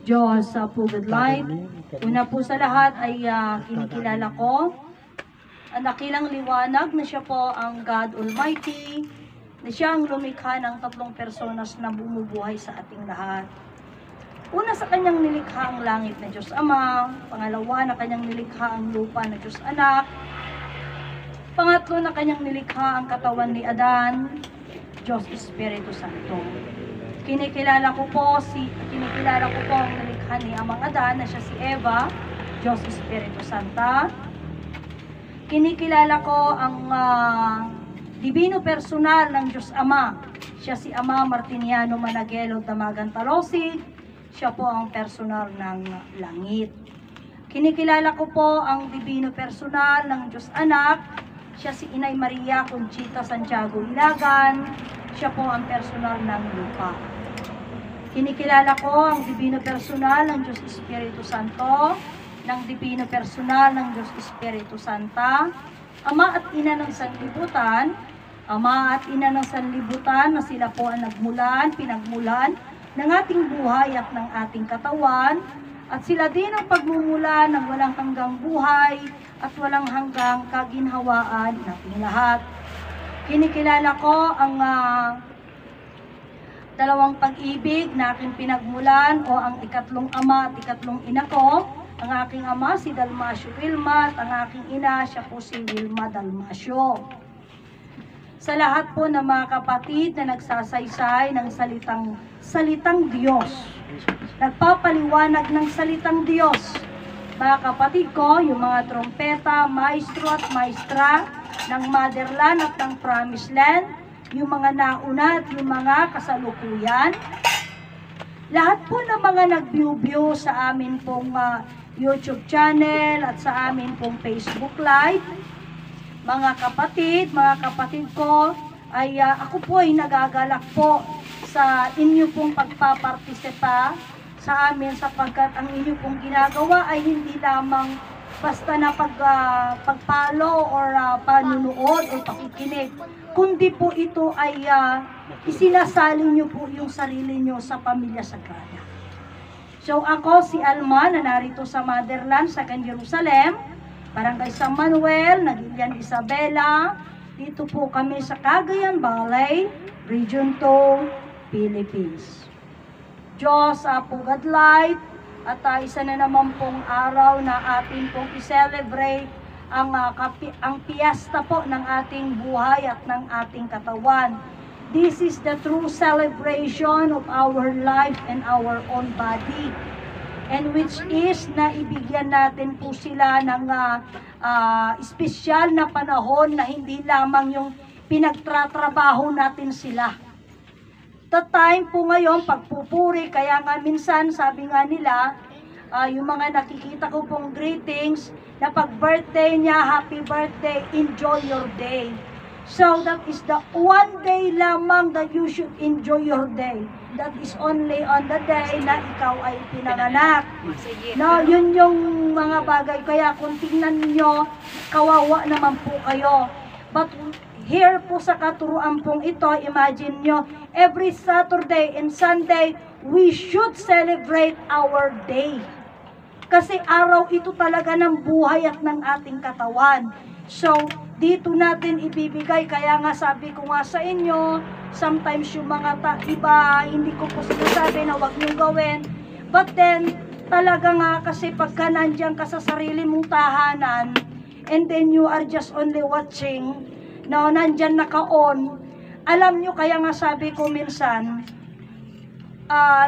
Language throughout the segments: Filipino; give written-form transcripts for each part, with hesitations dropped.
Diyos sa Pugad Light. Una po sa lahat ay kinikilala ko ang dakilang liwanag na siya po ang God Almighty, na siya ang lumikha ng tatlong personas na bumubuhay sa ating lahat. Una sa kanyang nilikha ang langit na Diyos Ama, pangalawa na kanyang nilikha ang lupa na Diyos Anak, pangatlo na kanyang nilikha ang katawan ni Adan, Diyos Espiritu Santo. Kinikilala ko po ang nilikha ni Amang Adan na siya si Eva, Diyos Espiritu Santa. Kinikilala ko ang Divino Personal ng Diyos Ama. Siya si Ama Martiniano Managuelo Damagan Talosig. Siya po ang personal ng langit. Kinikilala ko po ang Divino Personal ng Diyos Anak. Siya si Inay Maria Conchita Santiago Ilagan. Siya po ang personal ng lupa. Kinikilala ko ang Divino Personal ng Diyos Espiritu Santo, ng Divino Personal ng Diyos Espiritu Santa, Ama at Ina ng Sanlibutan, Ama at Ina ng Sanlibutan na sila po ang pinagmulan ng ating buhay at ng ating katawan, at sila din ang pagmumula ng walang hanggang buhay at walang hanggang kaginhawaan nating lahat. Kinikilala ko ang dalawang pag-ibig na aking pinagmulan o ang ikatlong ama at ikatlong ina ko. Ang aking ama si Dalmasio Wilma at ang aking ina siya po si Wilma Dalmasio. Sa lahat po ng mga kapatid na nagsasaysay ng salitang Diyos, nagpapaliwanag ng salitang Diyos, mga kapatid ko, yung mga trompeta, maestro at maestra ng Motherland at ng Promised Land, yung mga nauna at yung mga kasalukuyan, lahat po ng mga nag-view sa amin pong YouTube channel at sa amin pong Facebook Live, mga kapatid ko, ay ako po ay nagagalak po sa inyo pong pagpapartisipa sa amin sapagkat ang inyo pong ginagawa ay hindi lamang basta na pagpalo or panunood o pakikinig, kundi po ito ay isinasali nyo po yung sarili nyo sa Pamilya Sagrada. So ako si Alma na narito sa Motherland sa Jerusalem, Barangay San Manuel, Nagilian Isabela. Dito po kami sa Cagayan Valley, Region 2, Philippines. Diyos sa Pugad Light, at isa na naman pong araw na atin pong i-celebrate ang piyesta po ng ating buhay at ng ating katawan. This is the true celebration of our life and our own body, and which is na ibigyan natin po sila ng espesyal na panahon na hindi lamang yung pinagtratrabaho natin sila. The time po ngayon, pagpupuri, kaya nga minsan sabi nga nila, yung mga nakikita ko pong greetings, na pag birthday niya, happy birthday, enjoy your day. So that is the one day lamang that you should enjoy your day. That is only on the day na ikaw ay pinanganak. No, yun yung mga bagay. Kaya kung tingnan niyo, kawawa naman po kayo. But here po sa katuruan pong ito, imagine nyo, every Saturday and Sunday, we should celebrate our day. Kasi araw ito talaga ng buhay at ng ating katawan. So, dito natin ibibigay, kaya nga sabi ko nga sa inyo, sometimes yung mga iba, hindi ko po sinasabi na wag niyong gawin, but then, talaga nga kasi pagka nandiyan ka sa sarili mong tahanan, and then you are just only watching, na nandyan naka-on, alam nyo, kaya nga sabi ko minsan,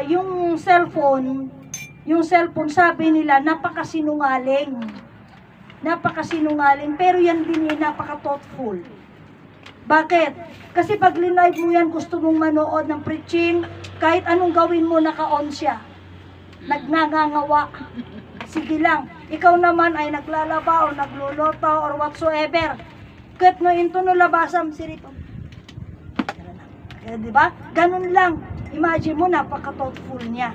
yung cellphone sabi nila, napakasinungaling, pero yan din yung napaka-thoughtful. Bakit? Kasi pag linlive mo yan, gusto mong manood ng preaching, kahit anong gawin mo, naka-on siya. Nagngangawa. Sige lang. Ikaw naman ay naglalaba o nagluluto or whatsoever. Kahit no into no labasam, sirito. Diba? Ganun lang. Imagine mo, napaka-thoughtful niya.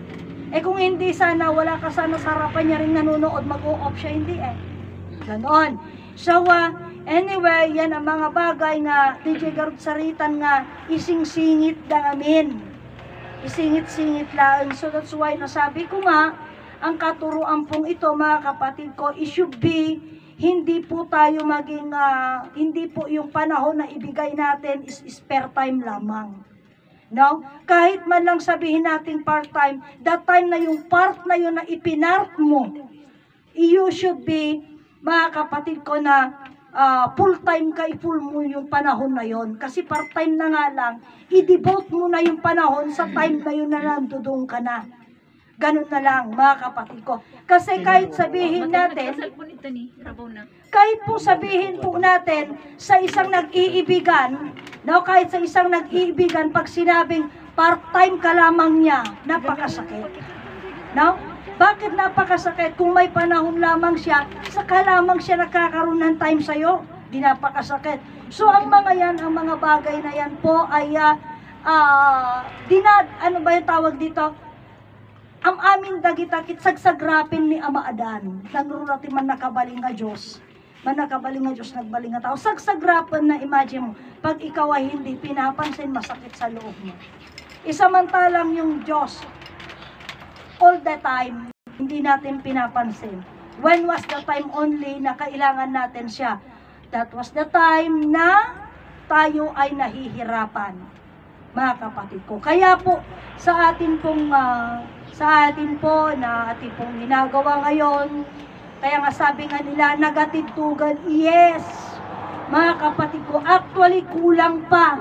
Kung hindi sana, wala ka sana sa harapan niya rin nanonood, mag-o-off siya, hindi Ganon. So, anyway, yan ang mga bagay nga DJ Garud Saritan nga ising-singit da amin. isingit-singit lang. So that's why nasabi ko nga, ang katuruan pong ito mga kapatid ko, it should be, hindi po tayo maging, hindi po yung panahon na ibigay natin is spare time lamang. No? Kahit man lang sabihin natin part-time, that time na yung part na yun na ipinart mo, you should be, mga kapatid ko, na full-time ka, i-full mo yung panahon na yon. Kasi part-time na nga lang, i-devote mo na yung panahon sa time na yun na nandoon ka na. Ganun na lang, mga kapatid ko. Kasi kahit sabihin natin, kahit po sabihin po natin sa isang nag-iibigan, no, kahit sa isang nag-iibigan, pag sinabing part-time ka lamang niya, napakasakit. No? Bakit napakasakit? Kung may panahon lamang siya, saka lamang siya nakakaroon ng time sa'yo. Di napakasakit. So, ang mga yan, ang mga bagay na yan po ay, ano ba yung tawag dito? Ang amin dagitakit sagsagrapin ni Ama Adan. Nangrurati man nakabaling nga Diyos. Man nakabaling nga Diyos, nagbaling nga tao. Sagsagrapan na, imagine mo, pag ikaw ay hindi pinapansin, masakit sa loob mo. Isamantalang yung Diyos, all the time, hindi natin pinapansin. When was the time only na kailangan natin siya? That was the time na tayo ay nahihirapan, mga kapatid ko. Kaya po, sa atin po na ating pong ginagawa ngayon, kaya nga sabi nga nila, nagatitugan, yes, mga kapatid ko, actually kulang pa.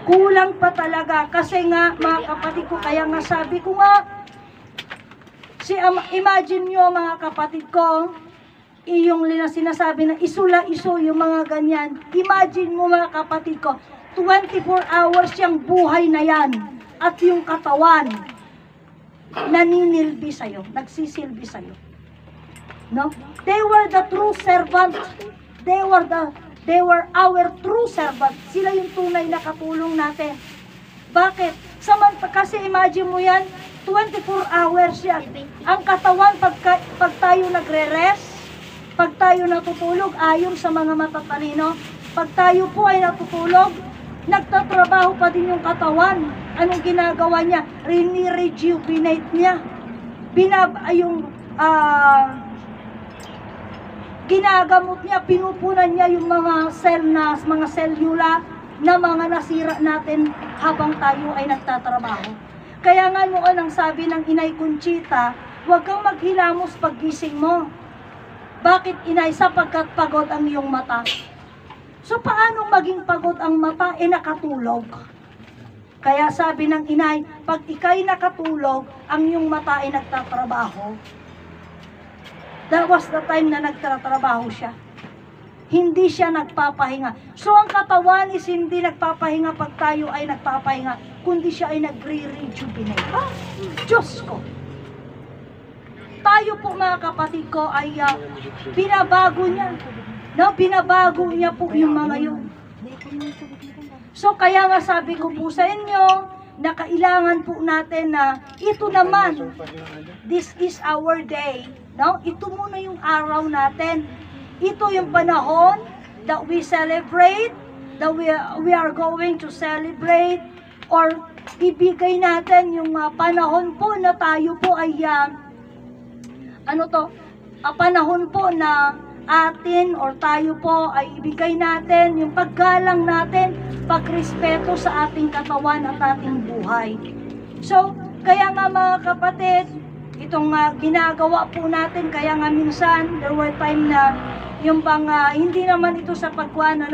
Kulang pa talaga. Kasi nga, mga kapatid ko, kaya nga sabi ko nga, imagine nyo mga kapatid ko, yung sinasabi na isula-iso yung mga ganyan. Imagine mo mga kapatid ko, 24 hours yung buhay na yan. At yung katawan, naninilbi sa'yo, nagsisilbi sa'yo. No? They were the true servant. They were our true servant. Sila yung tunay na katulong natin. Bakit? Kasi imagine mo yan, 24 hours yan. Ang katawan, pag tayo nagre-rest, pag tayo natutulog, ayon sa mga matatalino, pag tayo po ay natutulog, nagtatrabaho pa din yung katawan. Anong ginagawa niya? Rejuvenate niya. Ginagamot niya, pinupunan niya yung mga mga selula na mga nasira natin habang tayo ay nagtatrabaho. Kaya nga noon ang sabi ng Inay Conchita, huwag kang maghilamos paggising mo. Bakit, Inay? Sapagkat pagod ang iyong mata. So paano maging pagod ang mata? Nakatulog. Kaya sabi ng Inay, pag ikay nakatulog, ang iyong mata ay nagtatrabaho. That was the time na nagtatrabaho siya. Hindi siya nagpapahinga. So ang katawan is hindi nagpapahinga pag tayo ay nagpapahinga, kundi siya ay nagre-rejuvenate. Diyos ko! Tayo po mga kapatid ko ay binabago niya. No, binabago niya po yung mga yun. So kaya nga sabi ko po sa inyo, na kailangan po natin na ito naman, this is our day. No? Ito muna yung araw natin. Ito yung panahon that we celebrate, that we are going to celebrate, or ibigay natin yung panahon po na tayo po ay, panahon po na atin or tayo po ay ibigay natin yung paggalang natin, pagrespeto sa ating katawan at ating buhay. So, kaya nga mga kapatid, itong ginagawa po natin, kaya nga minsan, there were time na yung hindi naman ito sa pagkuhan,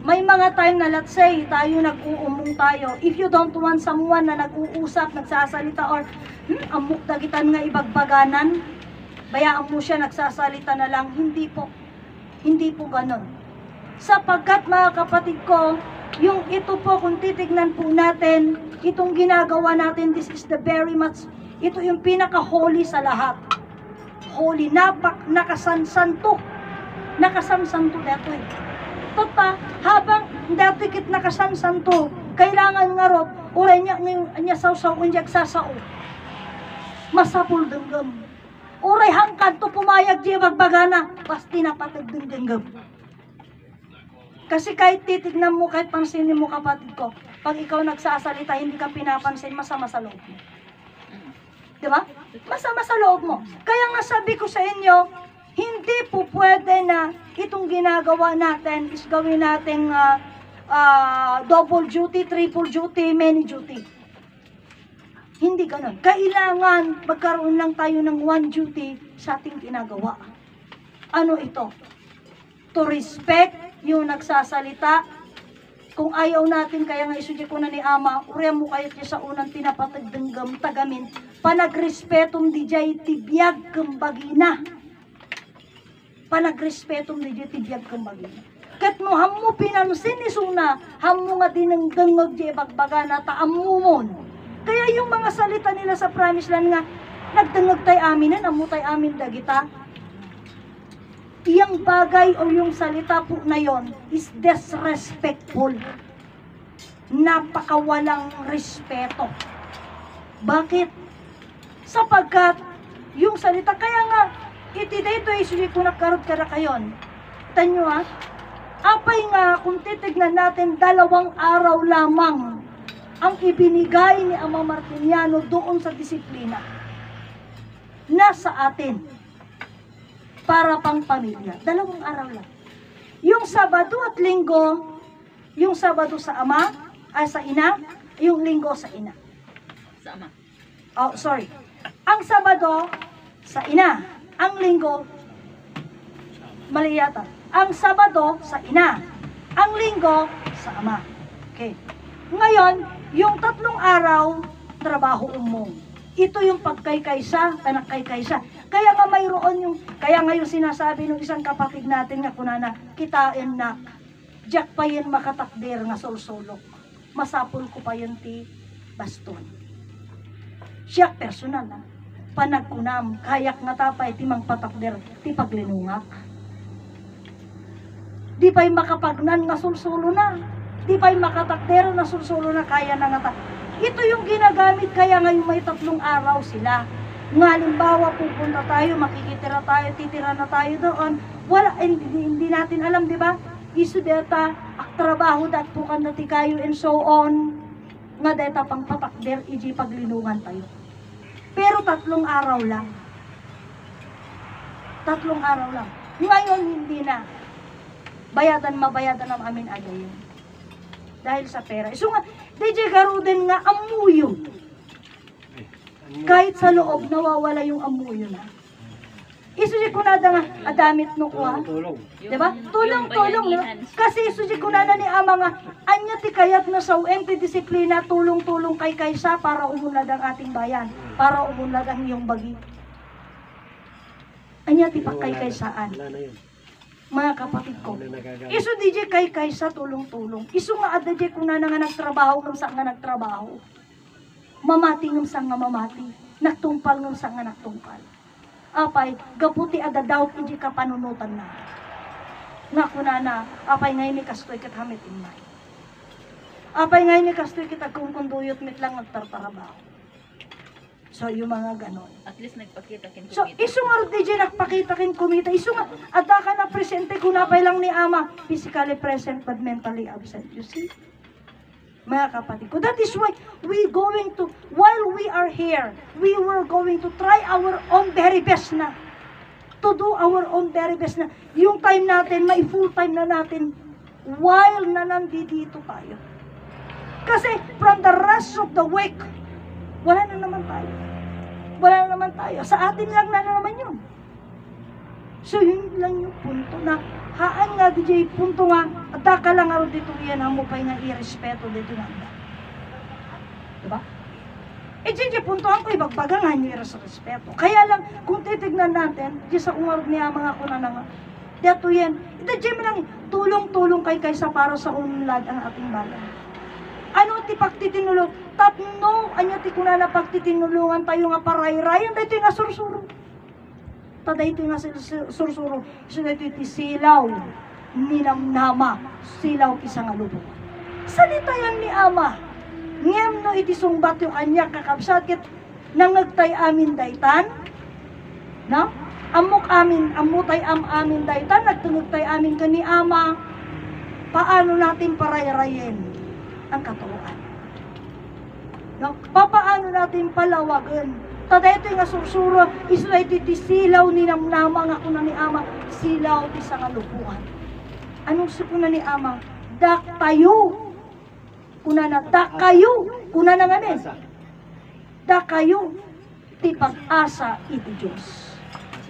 may mga time na let's say, tayo nag-uumong tayo. If you don't want someone na nag-uusap, nagsasalita, or amok dagitan nga ibagbaganan, bayaan mo siya nagsasalita na lang, hindi po ganun. Sapagkat mga kapatid ko, yung ito po, kung titignan po natin, itong ginagawa natin, this is the very much, ito yung pinaka-holy sa lahat. Holy, nakasansanto dito eh. Tota, habang datikit nakasansanto, kailangan nga ro, uray niya saw-saw, unjag sasao. Masapul denggam. Uray hangkad to pumayag di magbagana, pasti napatag denggam. Kasi kahit titignan mo, kahit pansinin mo kapatid ko, Pag ikaw nagsasalita, hindi ka pinapansin, masama sa loob mo. Di ba? Masama sa loob mo. Kaya nga sabi ko sa inyo, hindi po pwede na itong ginagawa natin is gawin nating double duty, triple duty, many duty. Hindi ganun. Kailangan magkaroon lang tayo ng one duty sa ating ginagawa. Ano ito? To respect yung nagsasalita. Kung ayaw natin, kaya nga isudya ko na ni Ama, uriya mo kayo sa unang tinapatagdanggam tagamin, panagrespetum di jay tibiyag kembagina. Panagrespetum di jay tibiyag kembagina. Kat no hammo pinansin isuna, hammo nga dinanggangag di bagbaga na taamumon. Kaya yung mga salita nila sa promise land nga, nagdangag tay amin na, namutay amin dagita. Iyang bagay o yung salita po na yon is disrespectful. Napakawalang respeto. Bakit? Sapagkat yung salita, kaya nga, iti dito isuli ko nakarod ka na kayon. Tanyo ha, apay nga kung titignan natin 2 araw lamang ang ibinigay ni Ama Martiniano doon sa disiplina. Nasa atin. Para pang pamilya. 2 araw lang. Yung Sabado at Linggo, yung Sabado sa Ama, sa Ina, yung Linggo sa Ina. Sa Ama. Oh, sorry. Ang Sabado sa Ina, ang Linggo, mali yata. Ang Sabado sa Ina, ang Linggo sa Ama. Okay. Ngayon, yung 3 araw, trabaho umong. Ito yung pagkaykaysa, panagkaykaysa. Kaya nga mayroon yung, kaya nga yung sinasabi ng isang kapatid natin nga kunana, kitain na, jak pa yan makatakder nga solsolok. Masapol ko pa yan ti baston. Siya personal na, panagkunam, kayak nga tapay ti mang patakder, ti paglinungak. Di pa'y makapagnan nga solsolo na. Di pa'y makatakder na solsolo na kaya na nga ta. Ito yung ginagamit, kaya ngayon may 3 araw sila. Nga halimbawa, pupunta tayo, makikitira tayo, titira na tayo doon. Wala, hindi natin alam, di ba? Isudeta, trabaho dat po kan nati kayo and so on. Nga deta pang patakder, iji paglinungan tayo. Pero 3 araw lang. 3 araw lang. Ngayon, hindi na. Mabayadan ng amin agayon. Dahil sa pera. So nga, DJ Garuden nga amuyo. Kahit sa loob, nawawala yung amuyo na. Isuji ko na nga, adamit no ko ha. Diba? Tulong-tulong. Diba? Kasi isuji ko na ni Ama nga, anya ti kayat na sa enti disiplina, tulong-tulong kay kaysa para umunlad ang ating bayan. Para umunlad ang iyong bagi. Anya ti pakay kaysaan. Mga kapatid ko. Isu DJ kay kaysa tulong-tulong. Isu nga ada DJ kung na nga nagtrabaho ng sa nga nagtrabaho. Mamati ng sa nga mamati. Nagtungpal ng sa nga nagtungpal. Apay, gaputi ada daw iji ka panunutan na. Nga kunana, apay ngayon ni kastoy kat hamit imay. Apay ngayon ni kastoy kita kung kunduyot mit lang nagtartarabaho. So, yung mga ganon. At least nagpakita kin kumita. So, isu nga DJ nagpakita kin kumita. Isu nga, ada ka na presente kunapay lang ni Ama. Physically present but mentally absent. You see? Mga kapatid ko. That is why while we are here, we were going to try our own very best na. To do our own very best na. Yung time natin, may full time na natin while na nandito tayo. Kasi from the rest of the week, wala na naman tayo. Wala na naman tayo. Sa atin lang na naman yun. So yun lang yung punto na haan nga DJ punto nga at ka lang nga dito yan ang mupay nga irespeto dito na. Diba? DJ punto ang ko ibagbaga nga nyo sa respeto. Kaya lang kung titignan natin di sa umarog niya mga kuna na nga dito yan. DJ mo lang tulong-tulong kay kaysa para sa unlad ang ating bayan. Ano ti pagtitinulong? Tatno, anya ti kuna na pagtitinulungan tayo nga paray-rayan, dito nga sursuro. Taday ito nga sursuro. So dito iti silaw, ninamnama, silaw isa nga lubong. Salita yan ni Ama. Ngem no iti sungbat yung anya kakabsat, kit nangagtay amin daytan, no? Amutay amin daytan, nagtungagtay amin ka ni Ama. Paano natin paray-rayen? ang katuruan. No? Papaano natin palawagan? Tada ito nga sursuro, isla iti silaw ni namnama nga kuna ni Ama, silaw ti sa kalupuan. Anong sukuna ni Ama? Dak tayo. Kuna na, dak kayo. Kuna na nga ni. Dak kayo. Ti pag-asa iti Diyos.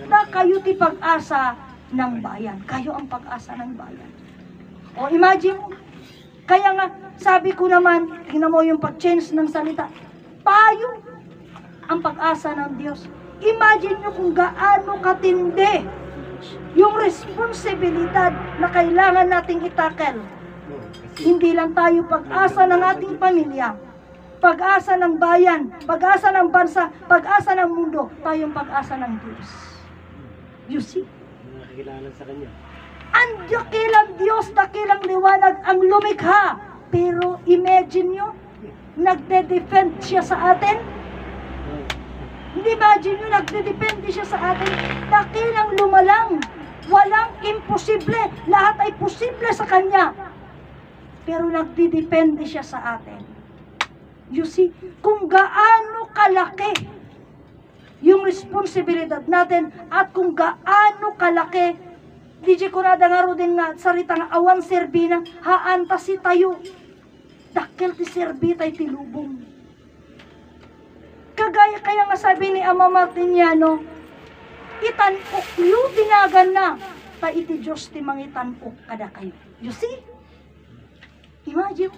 Dak kayo ti pag-asa ng bayan. Kayo ang pag-asa ng bayan. O imagine mo, kaya nga, sabi ko naman, tingnan mo yung pag-change ng salita, tayo ang pag-asa ng Diyos. Imagine nyo kung gaano katindi yung responsibilidad na kailangan nating itakel. Hindi lang tayo pag-asa ng ating pamilya, pag-asa ng bayan, pag-asa ng bansa, pag-asa ng mundo, tayong pag-asa ng Diyos. You see? Nakakilala sa Kanya. Ang dakilang Diyos, dakilang liwanag ang lumikha. Pero imagine nyo, nagde-defend siya sa atin. Hindi imagine nyo, nagde-defend siya sa atin. Dakilang lumalang. Walang imposible. Lahat ay posible sa Kanya. Pero nagde-defend siya sa atin. You see, kung gaano kalaki yung responsibilidad natin at kung gaano kalaki DJ Kurada nga ro din nga sarita nga awan serbina haanta si tayo dakkel ti serbi tay ti lubong. Kagaya kaya nga sabi ni Ama Martiniano, itanok yu tinagan na ta iti Diyos ti mangitanok kada kayo. You see? Imagine.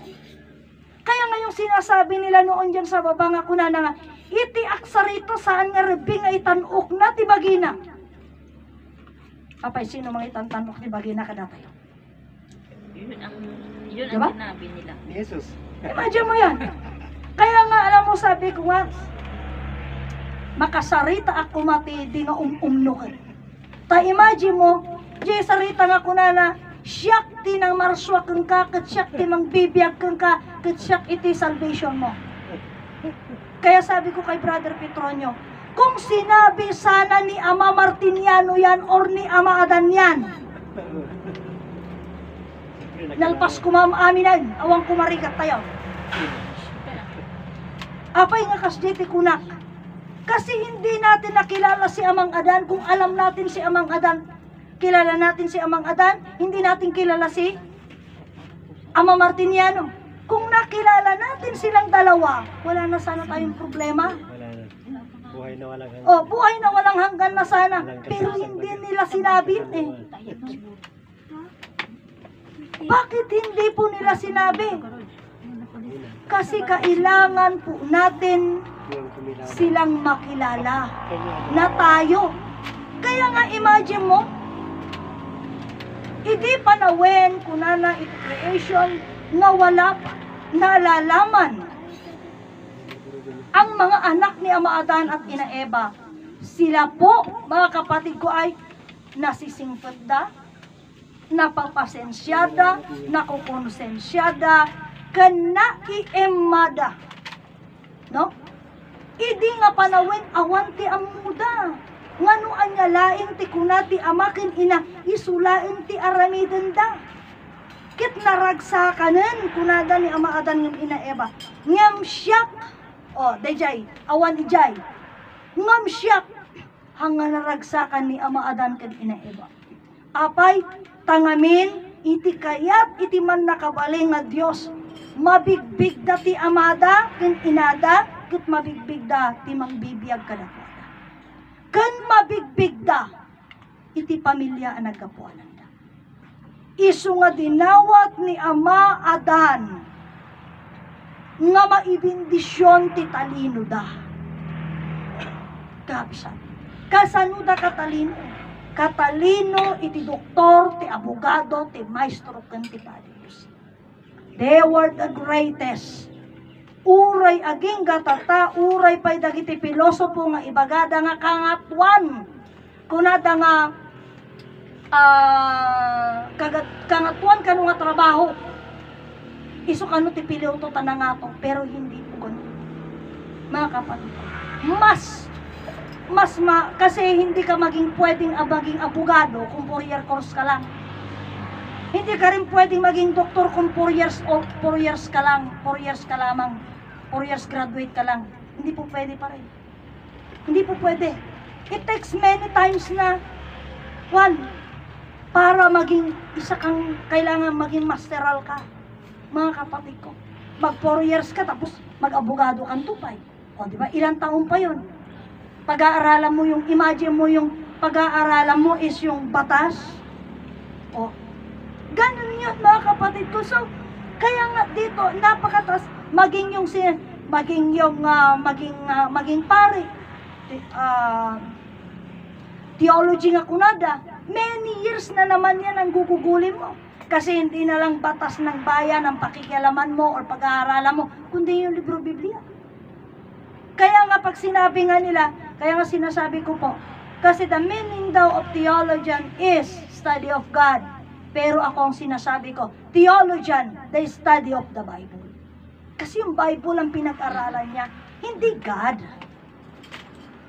Kaya nga yung sinasabi nila noon dyan sa baba nga kuna na nga, iti aksarito saan nga rebi nga itanok na ti bagina. Apay, sino mga itantanok ni bagina kada tayo? Yun ang Diba? sinabi nila. Ni Jesus. Imagine mo yan. Kaya nga, alam mo, sabi ko nga, makasarita ako mati di nga umumnukan. Ta imagine mo, di sarita nga kuna na, siyak ti nang marswa kang ka, kat siyak ti mang bibiyag kang ka, kat siyak iti salvation mo. Kaya sabi ko kay Brother Petronio, kung sinabi sana ni Ama Martiniano yan or ni Ama Adan yan, nalpas kumamaminan, awang kumarikat tayo. Apay nga kasditi kunak. Kasi hindi natin nakilala si Amang Adan. Kung alam natin si Amang Adan, kilala natin si Amang Adan, hindi natin kilala si Ama Martiniano. Kung nakilala natin silang dalawa, wala na sana tayong problema. Wala na. Buhay na walang hanggan. O, buhay na walang hanggan na sana. Pero hindi nila sinabi eh. Bakit hindi po nila sinabi? Kasi kailangan po natin Yung kumilala. silang makilala na tayo. Kaya nga imagine mo, hindi panawin kunana iti creation nga wala nalalaman ang mga anak ni Ama Adan at Ina Eva. Sila po, mga kapatid ko, ay nasisingpeda, napapasensyada, nakukonsensyada, kanaiemada. No? Idi nga panawin awan ti amuda. Ngano anya laing ti kunati amakin ina isulain ti aramiden da. Kit naragsakanen kunada ni Ama Adan ng Ina Eva. Ngam siyak. O, dayjay, awan ijay. Ngam siyak. Hanga naragsakan ni Ama Adan ken Ina Eva. Apay, tangamin, iti kayat, iti man nakabaling nga Diyos. Mabigbig da ti amada, ken inada, ket mabigbig da ti mangbibiyag kadakwada. Ken mabigbig da, iti pamilya ang nagkapuanan da. Isu nga dinawat ni Ama Adan, nga maibindisyon ti talino da. Kabisan. Kasano da katalino? Katalino iti doktor, ti abogado, ti maestro, ken ti padres. They were the greatest. Uray aging gatata, uray pay dagiti pilosopo nga ibagada nga kangatuan. Kunada nga kangatuan kanu nga trabaho. Isu kanu ti piloto tanangato, pero hindi po ganun. Mga kapatid, kasi hindi ka maging pwedeng maging abogado kung 4-year course ka lang. Hindi ka rin pwedeng maging doktor kung 4 years old, 4 years ka lang, 4 years ka lamang, 4 years graduate ka lang. Hindi po pwede pa rin. Hindi po pwede. It takes many times na, one, para maging isa kang, kailangan maging masteral ka. Mga kapatid ko, mag 4 years ka, tapos mag-abogado kang tupay. O, di ba? Ilang taon pa yun? Pag-aaralan mo yung, imagine mo yung pag-aaralan mo is yung batas. O, ganun yun mga kapatid ko. So, kaya nga dito, napakatas, maging yung, maging pare, theology nga kunada, many years na naman yan ang gugugulin mo. Kasi hindi na lang batas ng bayan ang pakikialaman mo or pag-aaralan mo, kundi yung libro Biblia. Kaya nga pag sinabi nga nila, kaya nga sinasabi ko po, kasi the meaning daw of theologian is study of God. Pero ako ang sinasabi ko, theologian, the study of the Bible. Kasi yung Bible ang pinag-aralan niya, hindi God.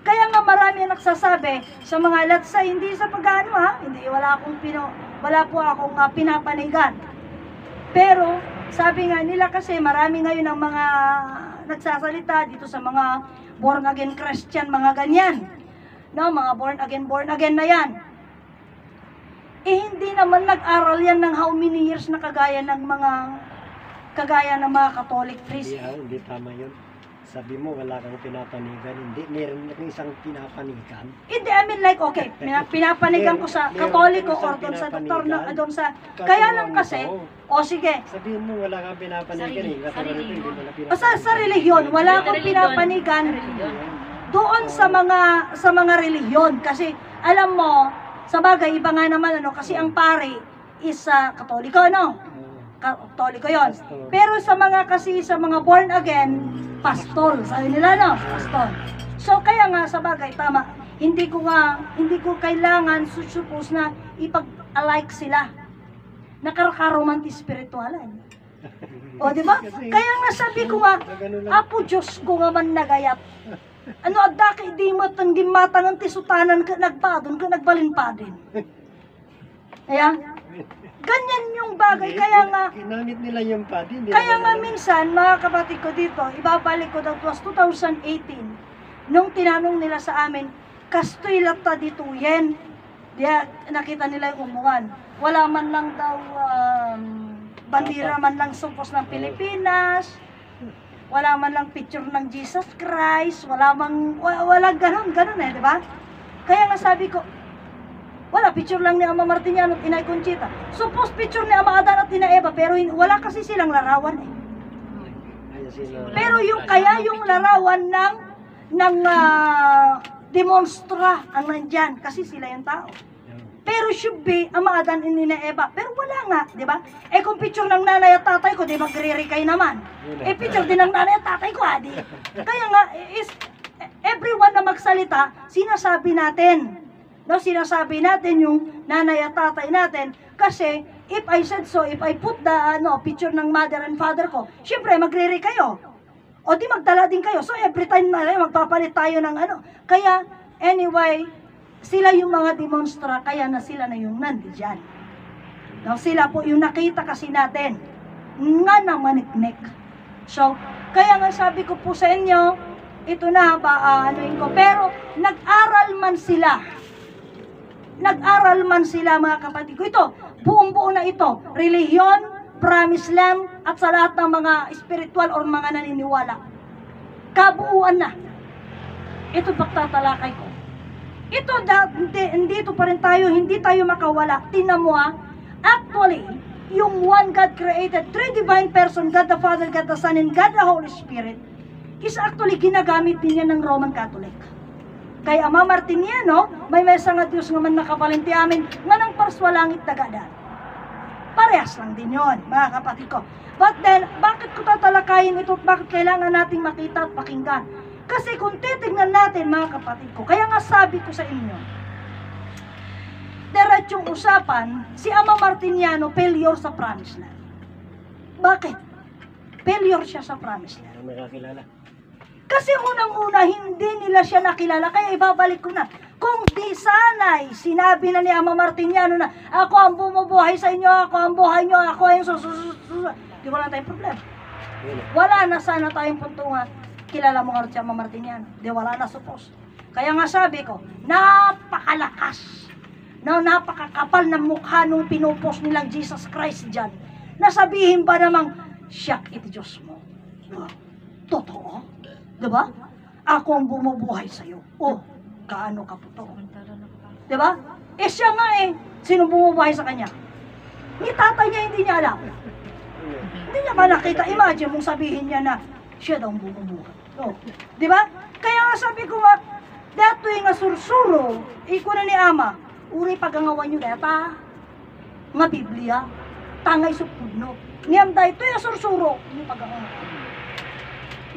Kaya nga marami ang nagsasabi sa mga latsa, hindi sa pag-ano ha, hindi, wala po akong pinapanigan. Pero, sabi nga nila kasi marami ngayon ang mga nagsasalita dito sa mga born again Christian, mga ganyan. No, mga born again na yan. Eh, hindi naman nag-aral yan ng how many years na kagaya ng mga Catholic priest. Hindi tama yun. Sabi mo, wala kang pinapanigan. Hindi, meron na isang pinapanigan. Hindi, I mean like, okay, pinapanigan ko sa Katoliko or doon sa doktor na, doon sa, kaya lang kasi, o sige. Sabihin mo, wala kang pinapanigan eh. Sa relihiyon, wala akong pinapanigan doon sa mga relihiyon. Kasi, alam mo, sa bagay, iba nga naman, ano, kasi ang pare is Katoliko, no? Katoliko yon. Pero sa mga born again, pastol. Sabi nila, no? Pastol. So, kaya nga, sa bagay, tama. Hindi ko kailangan suppose na ipag-alike sila. Nakaka-romantic spiritualan. O, di ba? Kaya nga sabi ko nga, Apo Diyos ko nga man nagayat. Ano, adaki, di mo tang gimatan ng tisutanan ka, nagpadon ka, nagbalinpadin. Ayan? Ganyan yung bagay, kaya nga, ginamit nila yung padi. kaya nga minsan, mga kapatid ko dito, ibabalik ko daw, it was 2018, nung tinanong nila sa amin, kastoy lata dito yen, diya, nakita nila yung umuwan. Wala man lang daw, bandira man lang supos ng Pilipinas, wala man lang picture ng Jesus Christ, walang ganun eh, di ba? Kaya nga sabi ko, wala, picture lang ni Ama Martiniano at Inay Conchita. Suppose picture ni Ama Adan at Ina Eva, pero wala kasi silang larawan eh. Pero yung larawan ng demonstra ang nandyan, kasi sila yung tao. Pero should be Ama Adan at Ina Eva, pero wala nga, di ba? Eh kung picture ng nanay at tatay ko, di magre-recay naman. Eh picture din ng nanay at tatay ko, di. Kaya nga, is everyone na magsalita, sinasabi natin. No, sinasabi natin yung nanay at tatay natin kasi if I said so, if I put the picture ng mother and father ko, syempre magre-re kayo. O di magdala din kayo. So every time na magpapalit tayo ng Kaya anyway, sila yung mga demonstra, kaya na sila na yung nandiyan. No, sila po yung nakita kasi natin nga na maniknik. So, kaya nga sabi ko po sa inyo, ito na pero nag-aral man sila mga kapatid ko. Ito, buong-buo na ito. Relihiyon, promised land, at sa lahat ng mga spiritual or mga naniniwala. Kabuuan na. Ito pagtatalakay ko. Ito, dito pa rin tayo, hindi tayo makawala. Tingnan mo actually, yung one God created, three divine person, God the Father, God the Son, and God the Holy Spirit, is actually ginagamit din yan ng Roman Catholic. Kay Ama Martiniano, may mesa nga Diyos nga man nakabalinti amin, nga nang parswa langit dagadan. Parehas lang din yun, mga kapatid ko. But then, bakit ko tatalakayin ito at bakit kailangan nating makita at pakinggan? Kasi kung titignan natin, mga kapatid ko, kaya nga sabi ko sa inyo, diretsong usapan, si Ama Martiniano, failure sa Promised Land. Bakit? Failure siya sa Promised Land. Nakakilala. Kasi unang-una, hindi nila siya nakilala, kaya ibabalik ko na. Kung di sana'y sinabi na ni Ama Martiniano na ako ang bumubuhay sa inyo, ako ang buhay nyo, ako ang susunod, di wala tayong problema. Wala na sana tayong puntungan. Kilala mo nga si Ama Martiniano. Di wala na suppose. Kaya nga sabi ko, napakalakas, napakakapal ng mukha nung pinupost nilang Jesus Christ dyan. Nasabihin ba namang, siyak iti Diyos mo. Totoo? Diba? Ako ang bumubuhay sa'yo. Oh, kaano ka po to? Diba? Eh siya nga sino bumubuhay sa kanya? Ni tatay niya hindi niya alam. Hindi niya ba nakita? Imagine mong sabihin niya na siya daw ang bumubuhay. Oh, diba? Kaya nga sabi ko nga, dato'y nga sursuro, iko na ni Ama, uri pagangawan nyo data, nga Biblia, tangay supudno. Ngayam da ito yung sursuro, yung pagangawan.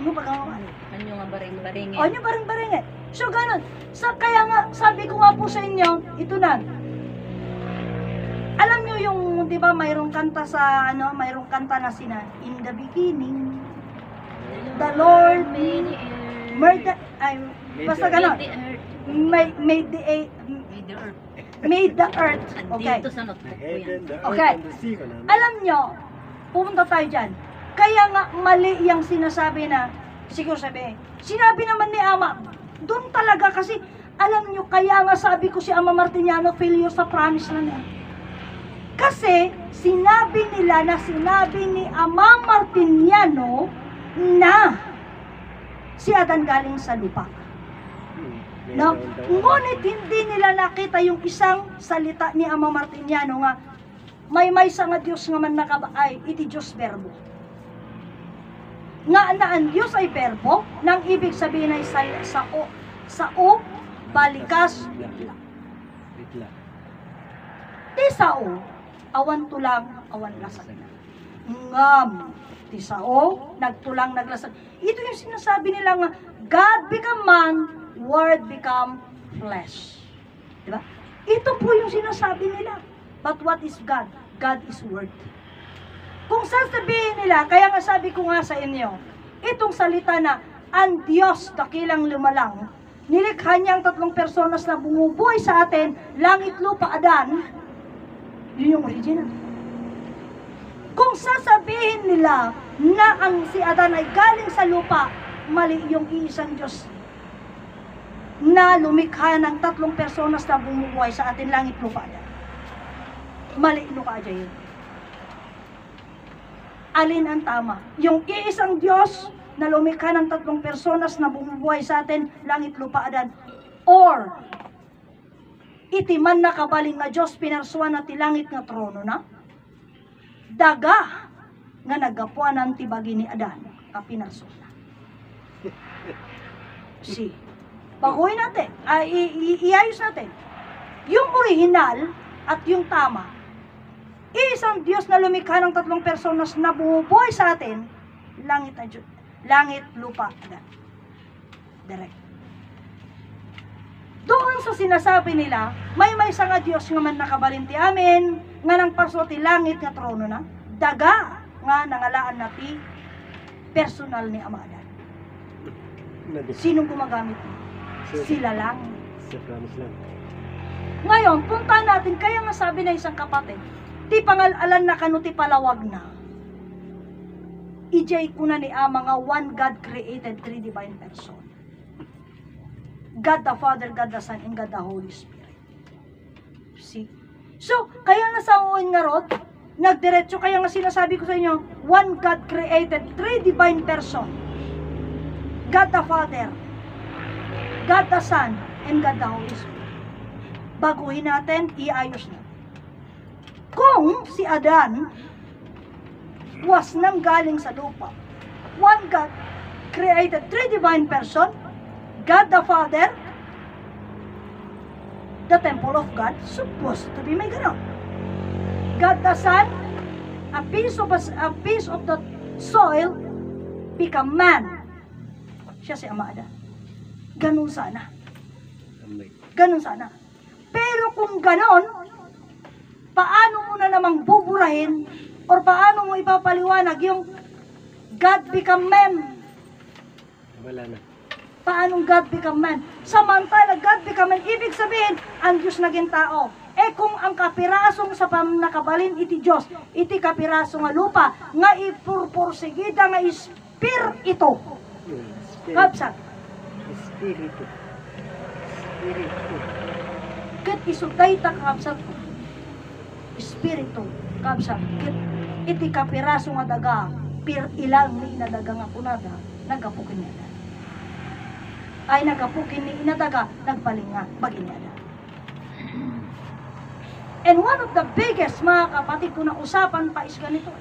Yung pagangawan. Ano nga baring-baringin? O, yung baring-baringin. So, ganun. Kaya nga, sabi ko nga po sa inyo, ito na. Alam nyo yung, di ba, mayroong kanta sa, mayroong kanta na sina, in the beginning, the Lord basta ganun. Made the earth. Okay. Dito sa notebook ko yan. Okay. Alam nyo, pupunta tayo dyan. Kaya nga, mali yung sinasabi na, siguro sinabi naman ni Ama, doon talaga kasi, alam nyo, kaya nga sabi ko si Ama Martiniano, failure sa promise na niya. Kasi, sinabi ni Ama Martiniano, na si Adan galing sa lupa. No? Ngunit hindi nila nakita yung isang salita ni Ama Martiniano nga, may sa nga Diyos nga man nakabaay, iti Diyos verbo. Nga na ang Diyos ay verbo, nang ibig sabihin ay sao, balikas, Bitla. ti sao, awan tulang, awan lasag. Ngam, ti sao, nagtulang, naglasag. Ito yung sinasabi nila nga, God become man, Word become flesh. Diba? Ito po yung sinasabi nila. But what is God? God is Word. Kung sasabihin nila, kaya nga sabi ko nga sa inyo, itong salita na, ang Diyos dakilang lumalang, nilikha niya ang 3 personas na bumubuhay sa atin, langit, lupa, Adan, yun yung original. Kung sasabihin nila na ang si Adan ay galing sa lupa, mali yung iisang Diyos na lumikha ng 3 personas na bumubuhay sa atin, langit, lupa, Adan. Mali no ka yun. Alin ang tama? Yung iisang Diyos na lumikha ng 3 personas na bumubuhay sa atin, langit, lupa, Adan, or iti man nakabaling nga Diyos pinarsuan na ti langit nga trono na, daga nga nagapuan ang tibagi ni Adan ka pinarsuan na. Si, baguhin natin, iayos natin. Yung original at yung tama, isang Diyos na lumikha ng 3 personas na bumubuhay sa atin, langit, lupa, Adan. Direct. Doon sa sinasabi nila, may sa nga Diyos nga man nakabalinti amin, nga nang parso ti langit nga trono na, daga nga nangalaan na ti personal ni Ama Adan. Sinong gumagamit mo? Sila lang. Sa promise lang. Ngayon, punta natin, kaya nga sabi na isang kapatid, ti pangalalan na kanu ti palawag na. Ijay ko na ni Ama nga one God created 3 divine person. God the Father, God the Son, and God the Holy Spirit. See? So, kaya nga sa uwan nga rod, nagdiretso, kaya nga sinasabi ko sa inyo, one God created 3 divine person. God the Father, God the Son, and God the Holy Spirit. Baguhin natin, iayos na. Kung si Adan was nang galing sa lupa, one God created 3 divine person, God the Father, the temple of God, supposed to be may ganon. God the Son, a piece of the soil, become man. Siya si Ama Adan. Ganon sana. Ganon sana. Pero kung ganon, paano mo na namang buburahin or paano mo ipapaliwanag yung God become man? Wala na. Paanong God become man? Samantala, God become man, ibig sabihin, ang Diyos naging tao. Eh kung ang kapirasong sa nakabalin iti Diyos, iti kapiraso nga lupa, nga ipurpursigida nga ispir ito. Kapsat. Espiritu. Espiritu. Kat isuday ta kapsat. Espiritu. Kapsat. Kat iti kapiraso nga daga, pir ilang ni inadaga nga kunada, nagapukin niya. Ay nagapukin ni inadaga, nagpalinga, baginiada. And one of the biggest, mga kapatid, kung nausapan pa is ganito.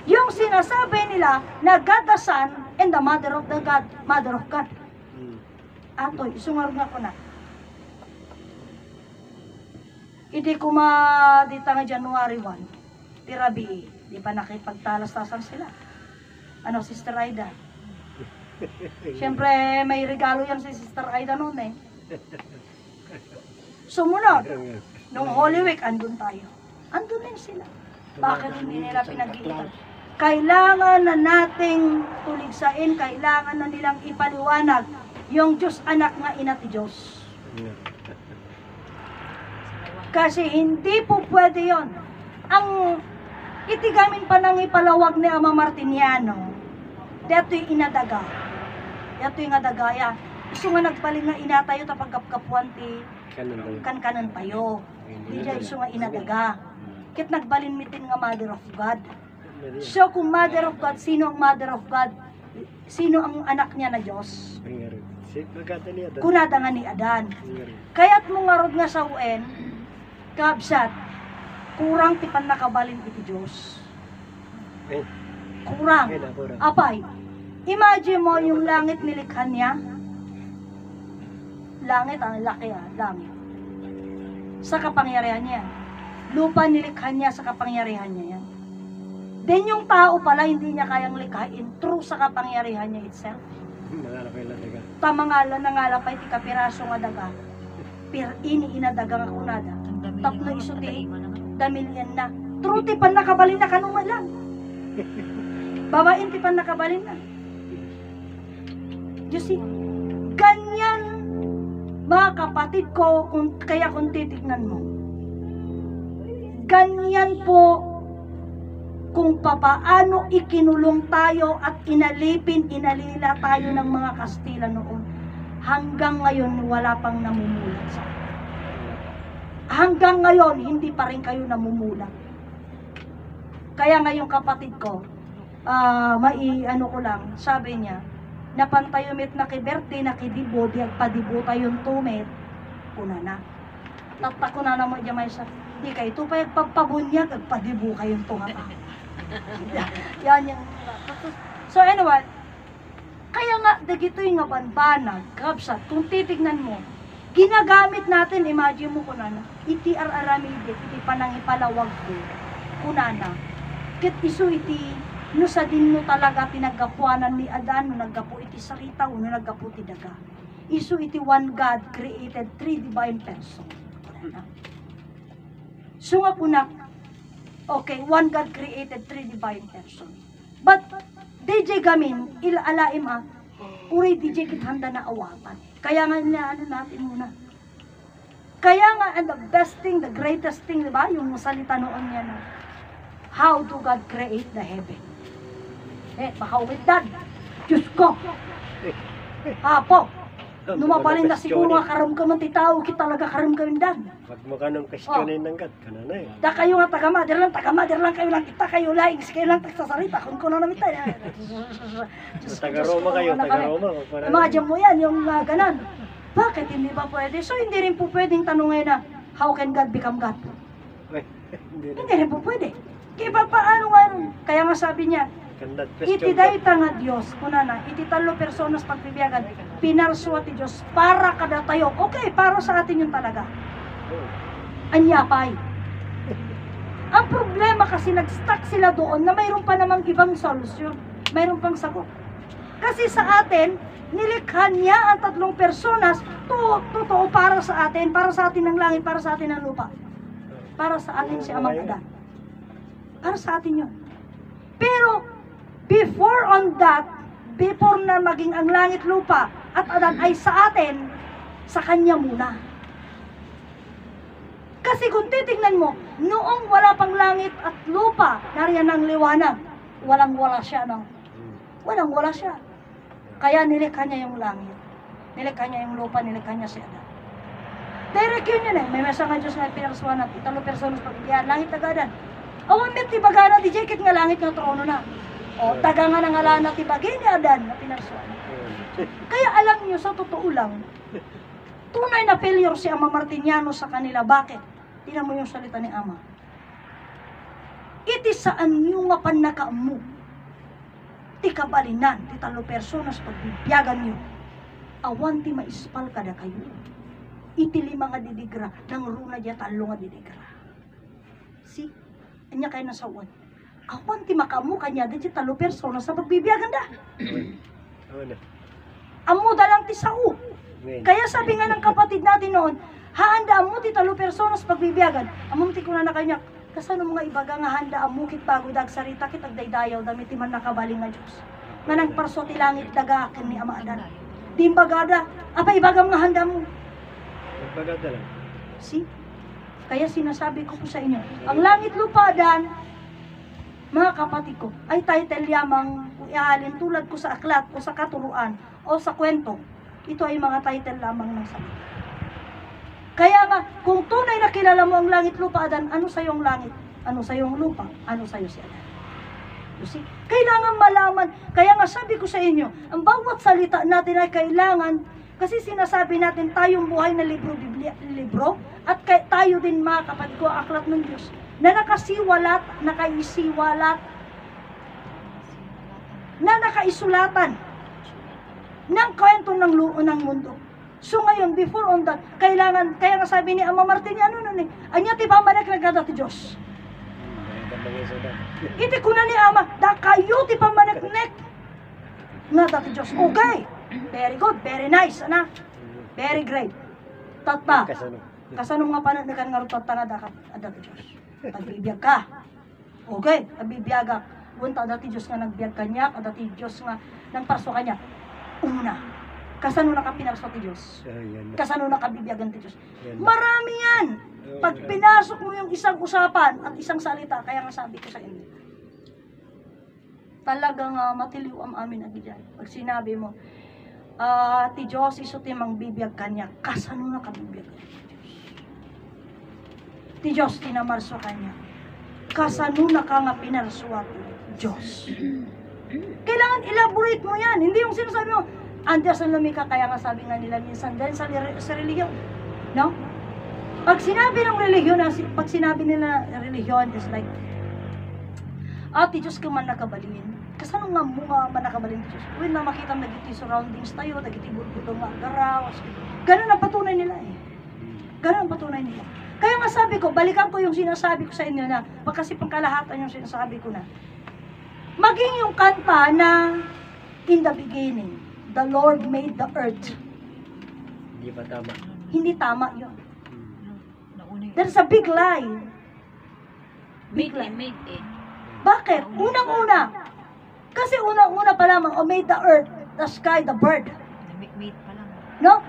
Yung sinasabi nila na God the Son and the Mother of the God, Mother of God. Atoy, sungar nga ko na. Hindi ko dita nga January 1, tirabi, di pa nakipagtalastasan sila. Ano, Sister Aida? Siyempre, may regalo yan si Sister Aida noon eh. Sumunod, nung Holy Week, andun tayo. Andun din sila. Bakit hindi nila pinag-iitan? Kailangan na nating tuligsain, kailangan na nilang ipaliwanag yung Diyos anak nga ina ti Diyos. Kasi hindi po pwede yon. Ang itigamin pa nang ipalawag ni Ama Martiniano, deto'y inadaga. Deto'y nga dagaya. Iso nga nagpaling nga inatayo tapag kapkapuan ti kan-kanan tayo. Di dyan iso nga inadaga. Kit nagbalin mitin nga Mother of God. So kung Mother of God, sino ang Mother of God? Sino ang anak niya na Diyos? Kunada nga ni Adan. Kaya't mo nga rod nga sa UN, kabsat, kurang tipan nakabalin iti Diyos. Kurang. Apay, imagine mo yung langit nilikhan niya. Langit, ang laki langit. Sa kapangyarihan niya. Lupa nilikhan niya sa kapangyarihan niya yan. Then yung tao pala, hindi niya kayang likhain true sa kapangyarihan niya itself. Tamangala na ngalapay ti kapiraso nga daga. Pero inadaga nga kunada. Tapno iso ti damilyan na. True ti pan nakabalin na kanuman lang. Babain ti pan nakabalin na. You see, ganyan mga kapatid ko, kaya kung titignan mo, ganyan po kung papaano ikinulong tayo at inalila tayo ng mga Kastila noon. Hanggang ngayon, wala pang namumulat sa atin. Hanggang ngayon, hindi pa rin kayo namumulat. Kaya ngayong kapatid ko, ano ko lang, sabi niya, napantayumit na kiberte na kidibo, di agpadibo tayong tumit, una na. Tatak ko na naman dyan may sa, di kayo ito pa agpapabunyag, agpadibo kayong tunga pa. Yan yung, so anyway, kaya nga, dagito'y nga banbanag, kapsat, kung titignan mo, ginagamit natin, imagine mo kunana, iti araramide, iti panangipalawag ko, kunana, kit iso iti, no sa din no talaga pinaggapuanan ni Adan, no naggapu iti sarita, no naggapu ti daga. Isu iti one God created three divine person. So nga po na, okay, one God created three divine person. But, DJ gamin, ilaalaim uri DJ kit handa na awatan. Kaya nga ano natin muna. Kaya nga, and the best thing, the greatest thing, diba? Yung salita noon niya na, how do God create the heaven? Baka with that, Diyos ko. Apo, numabalin na siguro nga karam ka man ti tao, kita talaga karam ka dan. Pag mo ka nang kasyonin ng God, ka na eh. Da kayo nga taga-mother lang kayo lang, kita kayo lang, kayo lang tagsasarita, kung kuno namin tayo. Taga-Roma kayo, taga-Roma. Imagine mo yan, yung ganon. Bakit hindi ba pwede? So hindi rin po pwedeng tanongin na, how can God become God? Hindi rin po pwede. Kaya paano nga, kaya nga sabi niya, iti dayta nga Diyos, kunana, iti talo personas pagbibiyagan, pinarsuwa ti Diyos para kada tayo. Okay, para sa atin yun talaga. Anyapay. Ang problema kasi nag-stuck sila doon na mayroon pa namang ibang solusyon. Mayroon pang sagot. Kasi sa atin, nilikha niya ang tatlong personas, totoo para sa atin ng langit, para sa atin ng lupa. Para sa atin si Amang Adan. Para sa atin yun. Pero, before on that, before na maging ang langit lupa at adan ay sa atin, sa Kanya muna. Kasi kung titignan mo, noong wala pang langit at lupa, nariyan ang liwanag, walang-wala siya, no? Walang-wala siya. Kaya nilikha niya yung langit. Nilikha niya yung lupa, nilikha niya si Adan. Direct yun yun eh. May mesa nga Diyos na pinakaswanat, italo personas pagbibiyan, langit tagadan. Awan met, tibagana, di jekit nga langit nga trono na. O, taga nga nangalan na tibagin ni Adan na pinakaswanat. Kaya alam niyo, sa totoo lang, tunay na failure si Ama Martiniano sa kanila. Bakit? Tingnan mo yung salita ni Ama. Iti saan nyo nga panakaamu, ti kabalinan, ti talo personas pagbibiyagan nyo, awan ti maispal kada kayo. Iti lima nga didigra, nang runa diya talo nga didigra. Si, anya kayo nasawan. Awan ti makamu kanya di talo personas sa pagbibiyagan da. Amo dalang ti sao. Kaya sabi nga ng kapatid natin noon, haanda mo ti talo personas pagbibiyagan. Amom ti kuna na kanya, kasano mga ibaga nga handa mo kit bago dag sarita kit agdaydayaw damit ti man nakabaling nga Dios. Nga nang parso ti langit daga ken ni Ama Adan. Di bagada, apa ibagam nga handa mo? Bagada lang. See? Kaya sinasabi ko po sa inyo, ang langit lupa Adan, mga kapatid ko, ay title yamang ialin tulad ko sa aklat o sa katuruan o sa kwento. Ito ay mga title lamang ng salita. Kaya nga, kung tunay na kilala mo ang langit lupa Adan, ano sa iyong langit? Ano sa iyong lupa? Ano sa iyo si Adan? You see? Kailangan malaman. Kaya nga sabi ko sa inyo, ang bawat salita natin ay kailangan, kasi sinasabi natin tayong buhay na libro, at tayo din mga kapatid ko, aklat ng Diyos, na nakasiwalat, nakaisiwalat, na nakaisulatan ng kwento ng mundo. So ngayon, before on that, kailangan, kaya nga sabi ni Ama Martiniano nun eh, anya ti pamanek nagada ti Diyos. Iti kuna ni Ama, da kayo ti pamanek nga dati Diyos. Okay, very good, very nice, ana? Very great. Tata, kasano nga pananakan nga rutata nga dati Diyos. Pagbibiyag ka. Okay, pagbibiyag ka. Bunta dati Diyos nga nagbiyag kanya, dati Diyos nga nang parso kanya. Una, kasano nakapinarso ti Diyos? Kasano nakabibiyagan ti Diyos? Marami yan! Pag pinasok mo yung isang usapan at isang salita, kaya nga sabi ko sa inyo, talagang matiliw ang amin agidyan. Pag sinabi mo, ti Diyos iso ti mangbibiyag kanya, kasano nakabibiyagan ti Diyos? Ti Diyos tinamarso kanya, kasano nga pinarso at Diyos? Kailangan elaborate mo yan. Hindi yung sinasabi mo, andiyan sa lumika, kaya nga sabi nga nila minsan dahil sa religion. No? Pag sinabi ng religion, pag sinabi nila religion is like, ti Diyos ka man nakabalin. Kasano nga mo nga man nakabalin ti Diyos? When na makita nagiti surroundings tayo, nagiti burbudo nga garaw. Ganun ang patunay nila eh. Ganun ang patunay nila. Kaya nga sabi ko, balikan ko yung sinasabi ko sa inyo na, kasi pangkalahatan yung sinasabi ko na, maging yung kanta na in the beginning, the Lord made the earth. Hindi pa tama. Hindi tama yun. There's a big lie. Made it. Bakit? Unang-una. Kasi unang-una pa lamang, made the earth, the sky, the bird. Made pa lang. No?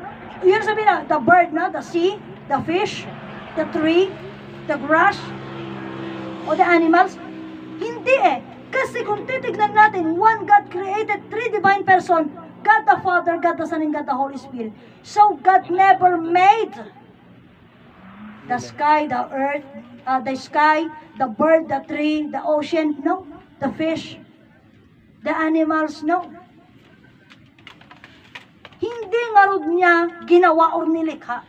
Yun sabihin na, the bird, no? The sea, the fish, the tree, the grass, o the animals. Hindi eh. Kasi kung titignan natin, one God created three divine person, God the Father, God the Son, and God the Holy Spirit. So God never made the sky, the earth, the sky, the bird, the tree, the ocean, no. The fish, the animals, no. Hindi nga rod niya ginawa or nilikha.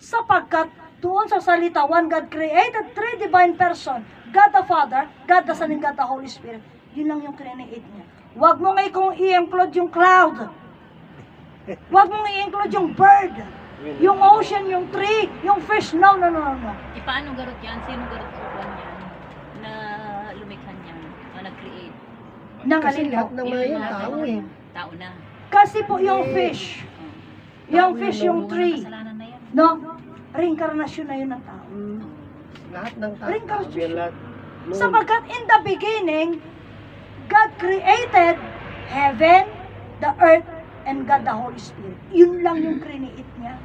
Sapagkat doon sa salita, one God created three divine person, God the Father, God the Son, and God the Holy Spirit. Yun lang yung create niya. Huwag mo ngayon kung i-include yung cloud. Huwag mo i-include yung bird, yung ocean, yung tree, yung fish. No. Paano garot yan? Sino garot sa kwan yan? Na lumikha niya, na nag-create? Nang Kasi alin lahat po? ng mga yan, tao eh. Tao na. Kasi po yung fish, yung fish, yung tree, Kasalanan na yan. no? Reincarnation na yun ng tao. Lahat ng tao. Reincarnation. Lahat. Sapagkat in the beginning, God created heaven, the earth, and God the Holy Spirit. Yun lang yung create niya.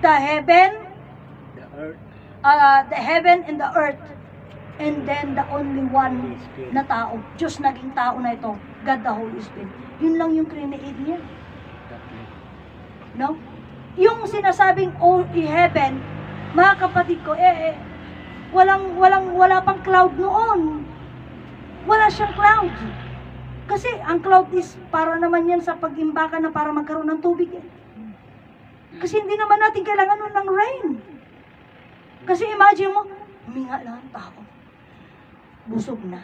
The heaven, The earth, the heaven and the earth, and then the only one na tao. Diyos naging tao na ito, God the Holy Spirit. Yun lang yung create niya. tatlo. No? Yung sinasabing heaven, mga kapatid ko, wala pang cloud noon. Wala siyang cloud. Kasi ang cloud is para naman yan sa pag-imbakan na para magkaroon ng tubig. Kasi hindi naman natin kailangan nun ng rain. Kasi imagine mo, huminga lang ang tao. Busog na.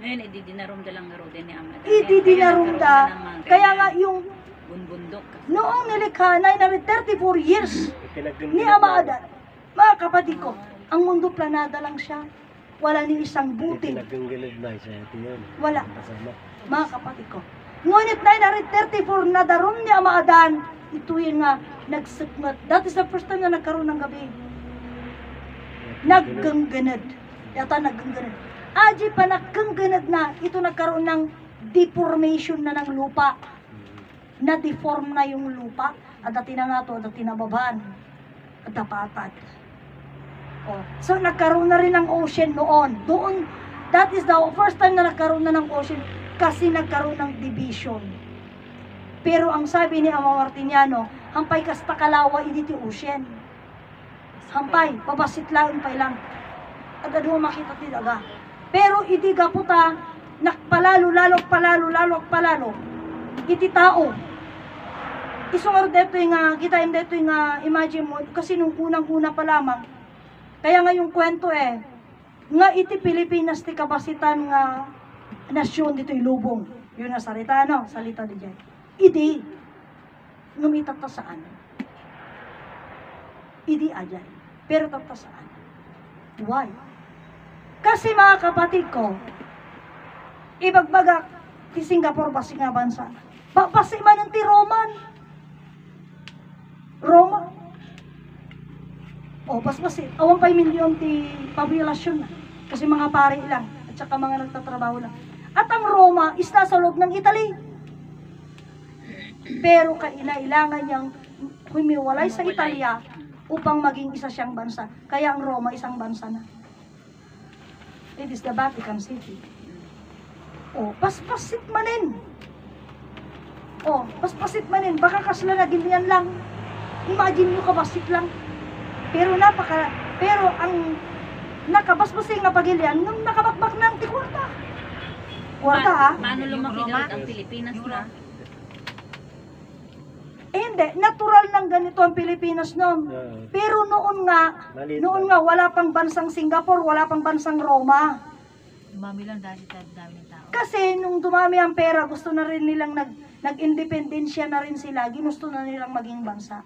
Ngayon, ididinarumda lang nga din ni Ama. Ididinarumda. Kaya nga yung Bunbundok. noong nilikha, 934 years Pinagdundulan ni Ama Adan, mga kapatid ko, ang mundo planada lang siya. Wala ni isang buti. Pinagdundulan na siya. Ito yun. Wala. Kasama. Mga kapatid ko. Ngunit 934 na daron ni Ama Adan, ito yung nga nagsukmat. That is the first time na nagkaroon ng gabi. Naggangganad. Yata naggangganad. Aji pa naggangganad na, ito nagkaroon ng deformation na ng lupa. Na-deform na yung lupa. At dati na nga to, dati na babaan. At napatad. Oh. So nagkaroon na rin ng ocean noon. Doon, that is the first time na nagkaroon na ng ocean kasi nagkaroon ng division. Pero ang sabi ni Ama Martiniano, hampay kasta kalawa initi ocean. Hampay, pabasit lang, impay lang. At ano makita tinaga. Pero iti gaputa, nakpalalo, palalo. Iti tao. Isungar dito yung kita yung dito yung imagine mo, kasi nung unang-una pa lamang, kaya nga yung kwento nga iti Pilipinas ti kabasitan nga nasyon dito yung lubong. Yun na salita, no? Salita di dyan. Idi, ngumitat ta saan? Idi ajan. Pero tata saan? Why? Kasi mga kapatid ko, ibagbagak ti Singapore basi nga bansa. Basi man ti Roman. Roma. O, basi. Awang pa'y milyon ti pabulasyon na. Kasi mga pari lang. At saka mga nagtatrabaho lang. At ang Roma is nasa loob ng Italy. Pero kailangan niyang humiwalay sa Italia upang maging isa siyang bansa. Kaya ang Roma isang bansa na. It is the Vatican City. O, paspasit manin. O, paspasit manin. Baka kasla na ganyan lang. Imagine nyo kabasit lang. Pero ang nakabasbasing nga pagilian, nung nakabakbak ng tikwarta. Kwarta ha? Paano lumaki garot ang Pilipinas na? Hindi, natural lang ganito ang Pilipinas noon. Pero noon nga wala pang bansang Singapore, wala pang bansang Roma. Dumami lang dahil dami ng tao. Kasi nung dumami ang pera, gusto na rin nilang nag-independensya na rin sila, ginusto na nilang maging bansa.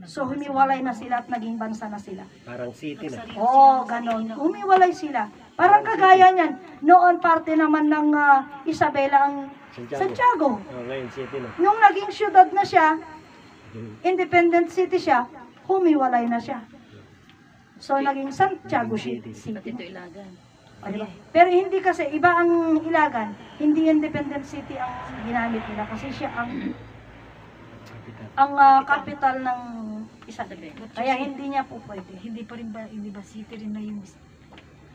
So humiwalay na sila at naging bansa na sila. Parang city na. Ganon. Humiwalay sila. Parang kagaya niyan. Noon parte naman ng Isabela ang Santiago. Ngayon city na. Nung naging syudad na siya, independent city siya, humiwalay na siya. So naging Santiago City. Pati ito Ilagan. O, diba? Pero hindi kasi, iba ang Ilagan. Hindi independent city ang ginamit nila kasi siya ang capital ng Isabela. Kaya hindi niya po pwede. Hindi ba city rin na yung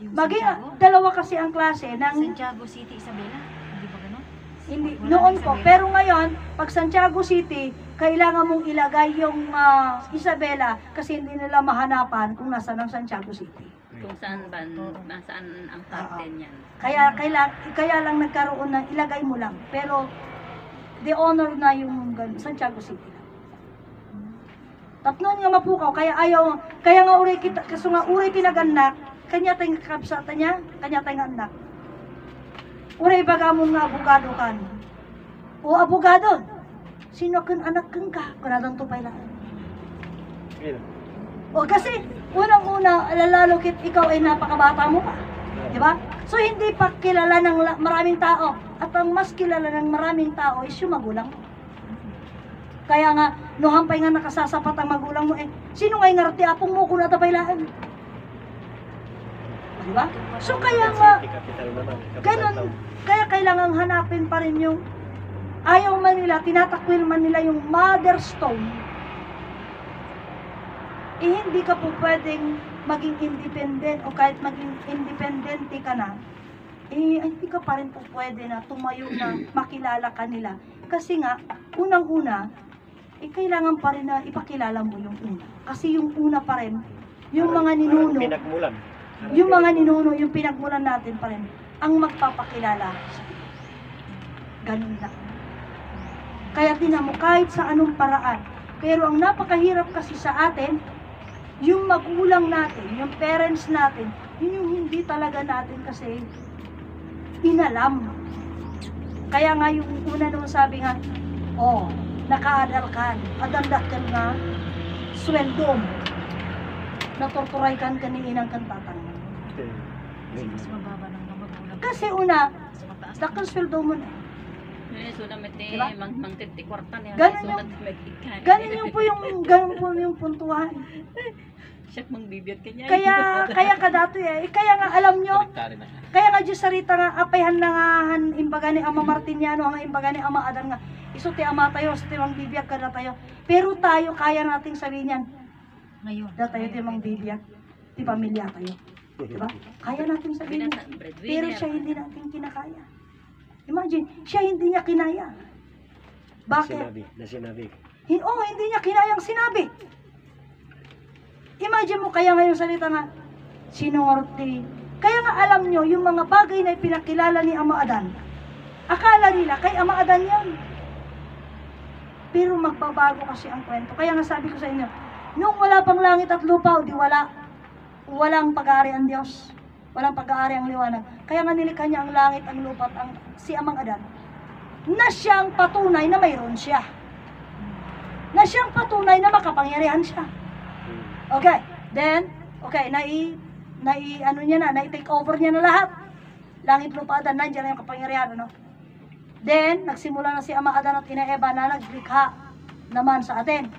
Maging Santiago? dalawa kasi ang klase ng Santiago City, Isabela? Hindi ba gano'n? hindi Wala noon ng po. Isabela. Pero ngayon, pag Santiago City, kailangan mong ilagay yung Isabela kasi hindi nila mahanapan kung nasa ng Santiago City. Kung saan saan ang parte niyan. Kaya lang nagkaroon ng ilagay mo lang. Pero the honor na yung Santiago City. Tapnon nga mapukaw, kaya nga uray kita, kaso nga uray pinaganak, kanya tayong kapsata niya, kanya tayong anak. Uray baga mo nga abogado kan. O abogado, sino kan anak kang ka? Kunadang tupay lang. O kasi, unang-una, lalo kit ikaw ay napakabata mo pa. Diba? So hindi pa kilala ng maraming tao. At ang mas kilala ng maraming tao is yung magulang mo. Kaya nga, hampay nga nakasasapat ang magulang mo sino nga yung ngarti apong mo kung natabay lahan? Di ba? So kaya nga, City capital naman. Capital ganun, town. kaya kailangan hanapin pa rin yung ayaw man nila, tinatakwil man nila yung mother stone, hindi ka po pwedeng maging independent o kahit maging independente ka na, hindi ka pa rin po pwede na tumayo na makilala ka nila. Kasi nga, unang-una, kailangan pa rin na ipakilala mo yung una. Kasi yung una pa rin, yung mga ninuno, Pinagmulan. yung mga ninuno, yung pinagmulan natin pa rin, ang magpapakilala. Ganun lang. Kaya tinan mo, kahit sa anong paraan. Pero ang napakahirap kasi sa atin, yung magulang natin, yung parents natin, yun yung hindi talaga natin kasi inalam. Kaya nga yung una nung sabi nga, nakaadal ka, adandak ka nga, sweldo mo. Natorturay kan kaniinang kantatang. Kasi mas mababa ng mga magulang. Kasi una, Mas mataas. dakang sweldo mo na. So na mete Diba? mang kwarta niya. Ganun So yung- na mekikan. Ganun po yung puntuhan. Siya mang bibiyat kanya. Kaya ka dati kaya nga alam nyo, kaya nga Diyos sarita nga, apayhan na nga imbaga ni Ama Martiniano, ang imbaga ni Ama Adan nga, iso ti Ama tayo, ti mang bibiyag ka na tayo. Pero tayo, kaya nating sabihin yan, Ngayon. da tayo ti mang bibiyag, ti pamilya tayo. Diba? Kaya nating sabihin yan. Pero siya hindi natin kinakaya. Imagine, siya hindi niya kinaya. Bakit? Sinabi. Hindi niya kinayang sinabi. Imagine mo, kaya ngayon salita nga, sinungorti. Kaya nga alam nyo, yung mga bagay na ipinakilala ni Ama Adan, akala nila kay Ama Adan yan. Pero magbabago kasi ang kwento. Kaya nga sabi ko sa inyo, nung wala pang langit at lupa, di walang pag-aari ang Diyos. Walang pag-aari ang liwanag. Kaya nga nilikha niya ang langit, ang lupa at si Amang Adan, na siyang patunay na mayroon siya. Na siyang patunay na makapangyarihan siya. Okay, then, nai-take over niya na lahat. Langit, lupa, Adan, nandiyan na yung kapangyarihan, ano? Then, nagsimula na si Ama Adan at Ina Eva na naglikha naman sa atin.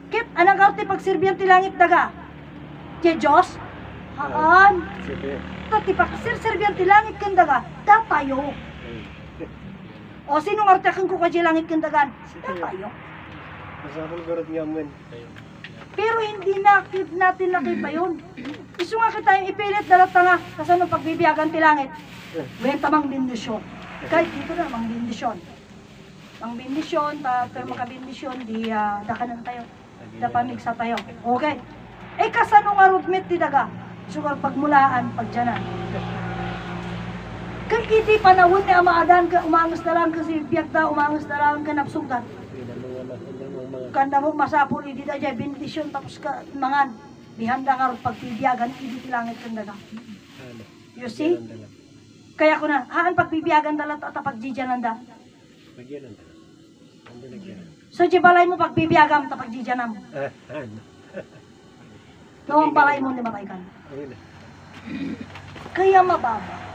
Kit, anang karte pagsirbyan ti langit daga? Kaya Diyos? Haan? Sige. Tati pagsirbyan ti langit kan daga, datayo. O, sino nga artakan ko kaya langit kan dagan? Datayo. Masabong garot nga mo. Pero hindi natin nakipa yun. Iso nga kita yung ipilit dalat nga kasi nung pagbibiyagan ti langit. Wenta mang bindisyon. Kahit dito na mang bindisyon. Mang bindisyon, pero makabindisyon, di dakanan tayo. Dapamigsa tayo. Okay. Kasano nga rudmit ti daga? Sugar pagmulaan, pagdyanan. Kaya iti panahon ni Ama Adan, umangas na lang kasi biyak da, umangas na lang ka napsugat. Kanda mo masapol, hindi na dyan, bendisyon, tapos ka, mangan, bihanda nga rin pagbibiyagan, hindi tilangit kang daga. You see? Kaya ko na, haan pagbibiyagan dalat at pagjidyanan da. So, di balay mo pagbibiyagan at pagjidyanan mo. Noong balay mo, di matay ka. Kaya mababa.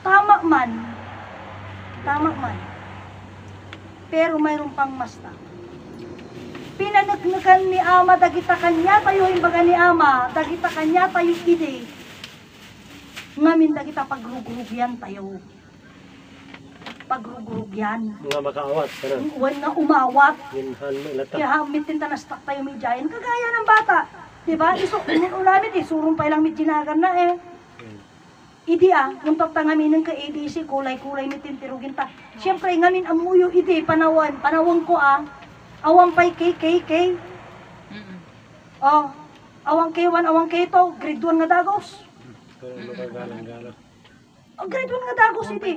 Tama man. Pero mayroon pang masta. Pinanagnagan ni Ama, dagita kanya tayo, imbaga ni Ama, dagita kanya tayo ide. Ngamin dagita pagrugurugyan tayo. Pagrugurugyan. Mga makaawat. Uwan na umawat. Minhan mo ilata. Kaya hamitin ta nastak tayo medyayan. Kagaya ng bata. Diba? Ulamit, surong pa ilang medjinagan na Idi yung tatangaminan ka ADC, kulay-kulay ni tintirugin ta. Siyempre, ngamin amuyo idi, panawang ko awang pay KKK. Awang K1, awang K2, grade 1 nga dagos. Galang-galang. Grade 1 nga dagos idi.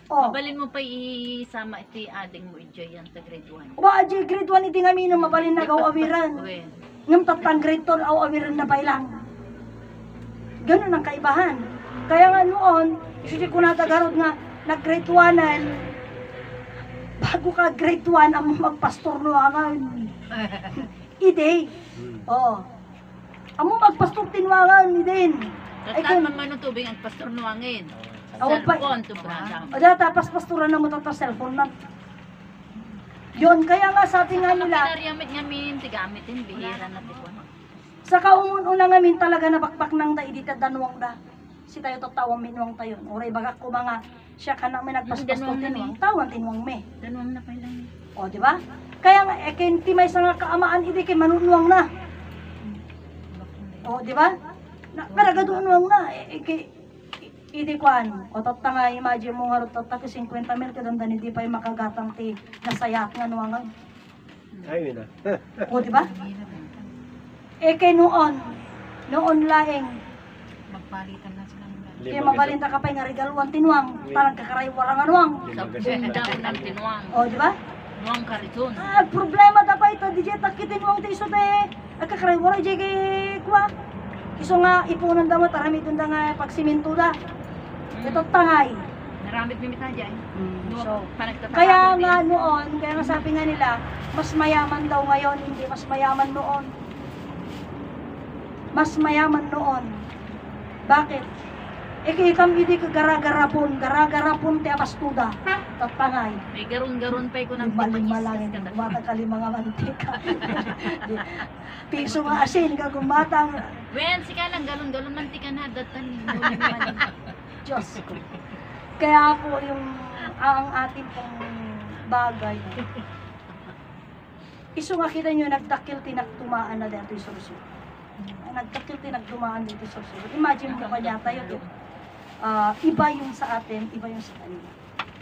Mabalin mo pa isama iti ading mo enjoy yan sa grade 1. Aji, grade 1 idi ngamin ang mabalin na gawawiran. Well, Ngam tatang grade 2, awawiran na bailang. Ganun ang kaibahan. Kaya nga noon, isusi ko natagarod nga, nag-grade 1-an, bago ka grade 1, ang magpastor no nga, ide. Amo magpastor tinwangan, ide. Tatan man manong tubig ang pastor nuangin. Awan pa- Cellphone to brada. O data, pastoran na mo ito cellphone na. Yun, kaya nga sabi nga nila, Pinariamit nga min, tigamitin, bihira na tiko. Sa kaumun-una ngamin talaga nabakbak ng daidita danuang da. Si tayo tatawang minuang tayo. Oray bagak ko mga siya ka na may nagpaspas ko Danuang na tinuang. Tawan tinuang me. Danuang na pa lang. O, di ba? Kaya nga, kinti may sa nga kaamaan, hindi kay manunuang na. O, di ba? Karagadunuang na. Hindi ko ano. O, tata nga, imagine mo nga, tata ko 50 mil, kadamdan hindi pa yung makagatang ti nasayak nga nuwangan. Ay, yun na. O, di ba? Kay noon laeng, Magpalitan na sila ng dalawa. kaya mabalinta ka pa yung regaluan tinuang, parang kakaray warang anuang. Sa bundang ng tinuang. O, di ba? Nuang kariton. Problema da pa ito, di jay takitin mo ang tiso de, kakaray warang jay kay kwa. Iso nga, ipunan da mo, tarami dun da nga pagsiminto da. Ito tangay. Naramit ni Mita dyan. So, Panagtatapakon kaya din. nga noon, kaya nga sabi nga nila, mas mayaman daw ngayon, hindi mas mayaman noon. Mas mayaman noon. Bakit? Ikam hindi ka gara-garapon ti abastuda. Tatangay. May garon-garon pa ko ng Maling-malangin, gumata ka mga mantika. Piso nga asin, ka gumatang. Wen, sika lang galon-galon mantika na datan. Diyos ko. Kaya po yung ang ating pong bagay. Iso nga kita nyo, nagdakil tinagtumaan na dito yung solusyon. Nagdakil tinagtumaan dito yung solusyon. Imagine mo kanya tayo, iba yung sa atin, iba yung sa kanila.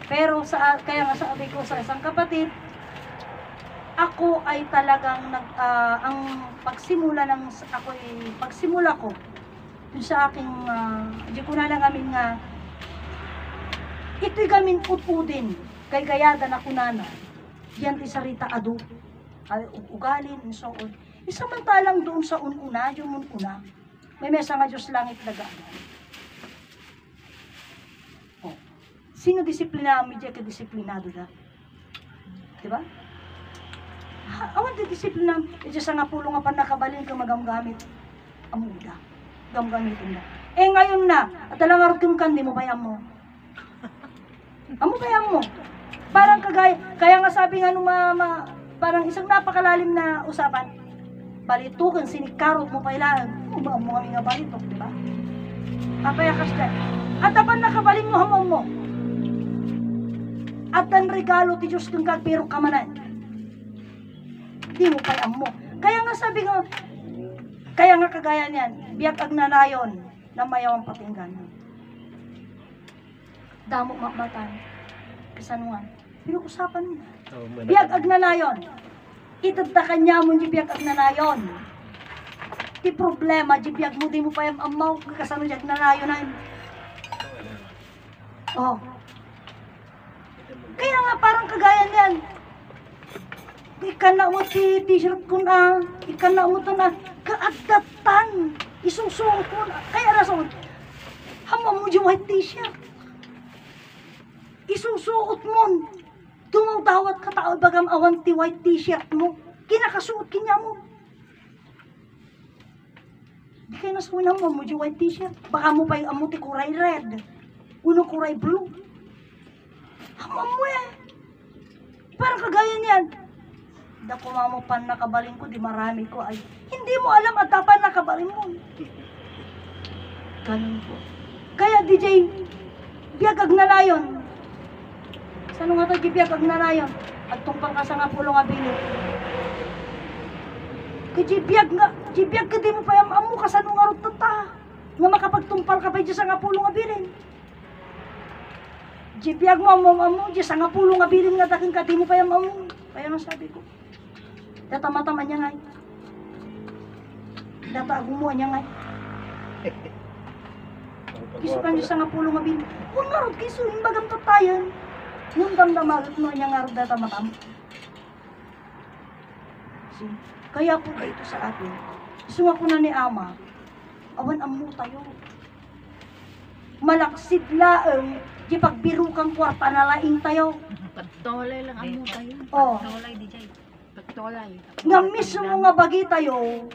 Pero kaya nga sabi ko sa isang kapatid, ako ay talagang ang pagsimula ko dun sa aking di ko na lang amin nga ito'y gamin utudin kay gayada na kunana yan ti sarita adu ugalin and so on. Isamantalang doon sa ununa, yung ununa may mesa nga Diyos langit dagaan. Oh. Sino disiplina mi diya ka disiplinado da? Diba? Awan di disiplina, ito sa nga pulo nga pa nakabalin ka magamgamit. Amuda. Gamgamitin na. Ngayon na, at talang arot kong kandi mo, bayam mo. Amo bayam mo. Parang kaya nga sabi nga nung parang isang napakalalim na usapan. Balitukan, sinikarot mo pa ilan. Mo kami nga balitok, di ba? Kapayakas ka. At apan nakabalin mo hamon mo. At ang regalo ti Diyos kung kagpiro ka manan. Di mo payam mo. Kaya nga sabi nga, kaya nga kagaya niyan, biyak agnanayon na mayawang patinggan. Damo makmatan. Kasanungan. Pinuusapan mo na. Biyak agnanayon. Itagtakan niya mo di biyak agnanayon. Di problema, di biyak mo di mo payam amaw. Kasano di agnanayon na. Oh. Kaya nga parang kagaya niyan. Ikan na mo t-shirt ko na, ikan na mo ito na, kaagdatan, isusuot mo na, kaya rason, hamam mo yung white t-shirt, isusuot mo, dumawdawat ka tao, bagam awan ti white t-shirt mo, kinakasuot kinya mo. Di kayo nasuin hamam mo yung white t-shirt, baka mo pa yung amuti kuray red, uno kuray blue, hamam mo eh, parang kagaya niyan. Dako mo pan nakabalin ko, di marami ko ay, hindi mo alam at tapan nakabalin mo. Ganun po. Kaya DJ, biyag agnanayon. Sano nga ito biyag agnanayon? At tungpang ka sa nga pulo nga bino. Kaya biyag ka di mo pa yung amu ka sa nung arot tata. Nga makapagtumpal ka pa dyan sa nga pulo nga bilin. Biyag mo amu, dyan sa nga pulo nga bilin nga daking ka di mo pa yung amu. Kaya nga sabi ko. Tama-tama niya ngay. Agumuan niya ngay. Kiso ka niya sa nga pulo nga bin. Huwag nga rod, kiso, yung bagam tatayan. Nung damdamagat mo niya nga rod tama-tama. Kaya po ito sa atin. Gusto nga po na ni Ama, awan amu tayo. Malaksid laeng, di pagbiru kang kwarta na laing tayo. Pagtolay lang amo tayo. Oh. Tawalay di jay. Pagtolay. Nga mismo nga bagi tayo,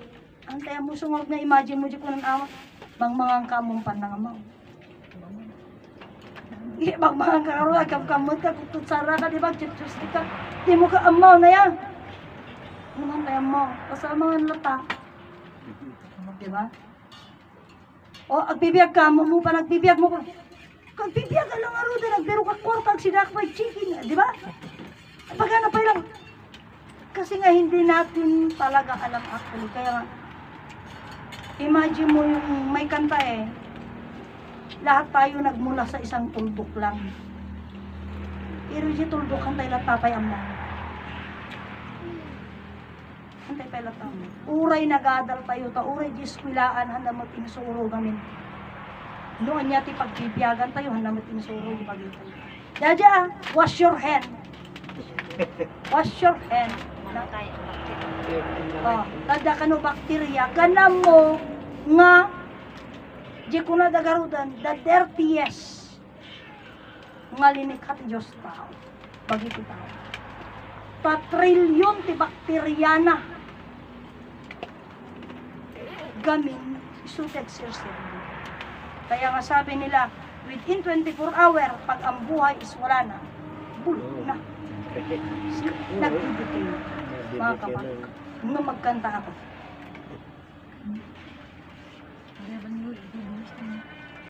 ang tayo mo sungod na imagine mo di ko ng Ama, bang kamong panangamaw. Bang karo, kamot ka, kututsara ka, di ba, chit-chus ka, di mo ka amaw na yan. Naman tayo mo, kasama nga lata. di ba? O, agbibiyag ka, mo pa nagbibiyag mo ko. Kagbibiyag ka lang aro din, nagbiro ka kwartag sinakbay chicken, di ba? Pagana pa lang. Kasi nga hindi natin talaga alam actually. Kaya nga, imagine mo yung may kanta eh. Lahat tayo nagmula sa isang tuldok lang. Pero si tuldok kantay lang tatay amang. Kantay pa lang tayo. Uray nagadal tayo ta. Uray di eskwilaan handa mo tinsuro gamin. Noon niya ti pagbibiyagan tayo handa mo tinsuro di pagitan. Jaja, wash your hand. Wash your hand. Namatay ang bakterya. Oh, tada kano bakterya kanam mo nga di ko na dagarudan the dirtiest nga linikha ti Diyos tao bagi ti tao patrilyon ti bakterya na gamin isuted sirsir kaya nga sabi nila within 24 hour pag ang buhay is wala na bulok na nagtibigay mga kapatid nung magkanta ako Kaya ba nyo, ibubulis na